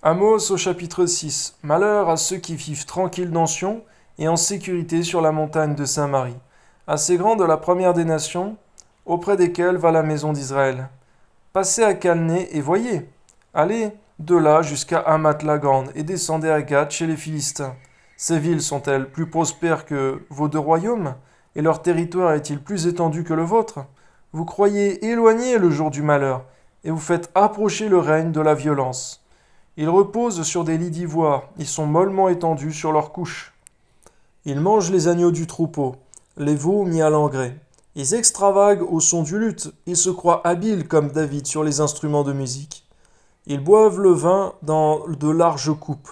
Amos au chapitre 6. Malheur à ceux qui vivent tranquilles dans Sion et en sécurité sur la montagne de Saint-Marie, assez grande la première des nations, auprès desquelles va la maison d'Israël. Passez à Calné et voyez. Allez de là jusqu'à Hamath-la-Grande et descendez à Gath chez les Philistins. Ces villes sont-elles plus prospères que vos deux royaumes, et leur territoire est-il plus étendu que le vôtre? Vous croyez éloigner le jour du malheur, et vous faites approcher le règne de la violence. Ils reposent sur des lits d'ivoire, ils sont mollement étendus sur leurs couches. Ils mangent les agneaux du troupeau, les veaux mis à l'engrais. Ils extravaguent au son du luth, ils se croient habiles comme David sur les instruments de musique. Ils boivent le vin dans de larges coupes.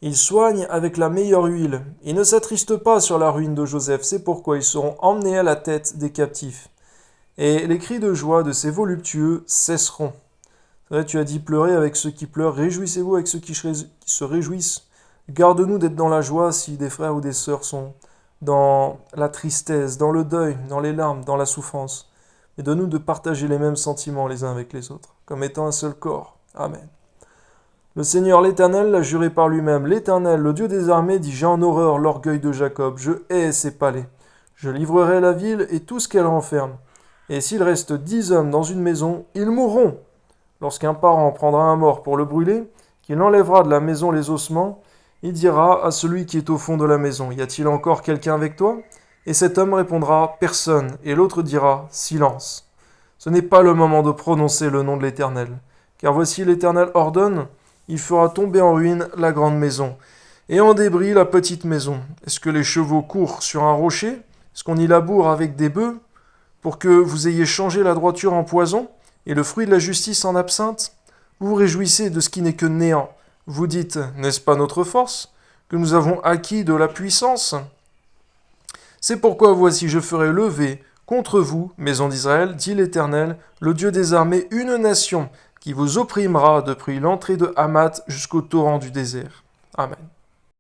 Ils soignent avec la meilleure huile. Ils ne s'attristent pas sur la ruine de Joseph, c'est pourquoi ils seront emmenés à la tête des captifs. Et les cris de joie de ces voluptueux cesseront. C'est vrai, tu as dit pleurer avec ceux qui pleurent, réjouissez-vous avec ceux qui se réjouissent. Garde-nous d'être dans la joie si des frères ou des sœurs sont dans la tristesse, dans le deuil, dans les larmes, dans la souffrance. Mais donne-nous de partager les mêmes sentiments les uns avec les autres, comme étant un seul corps. Amen. Le Seigneur l'Éternel l'a juré par lui-même. L'Éternel, le Dieu des armées, dit: J'ai en horreur l'orgueil de Jacob, je hais ses palais. Je livrerai la ville et tout ce qu'elle renferme. Et s'il reste 10 hommes dans une maison, ils mourront. Lorsqu'un parent prendra un mort pour le brûler, qu'il enlèvera de la maison les ossements, il dira à celui qui est au fond de la maison: Y a-t-il encore quelqu'un avec toi? Et cet homme répondra: Personne. Et l'autre dira: Silence. Ce n'est pas le moment de prononcer le nom de l'Éternel. Car voici l'Éternel ordonne: il fera tomber en ruine la grande maison, et en débris la petite maison. Est-ce que les chevaux courent sur un rocher? Est-ce qu'on y laboure avec des bœufs? Pour que vous ayez changé la droiture en poison, et le fruit de la justice en absinthe? Vous vous réjouissez de ce qui n'est que néant. Vous dites: n'est-ce pas notre force, que nous avons acquis de la puissance? C'est pourquoi voici je ferai lever contre vous, maison d'Israël, dit l'Éternel, le Dieu des armées, une nation qui vous opprimera depuis l'entrée de Hamath jusqu'au torrent du désert. Amen.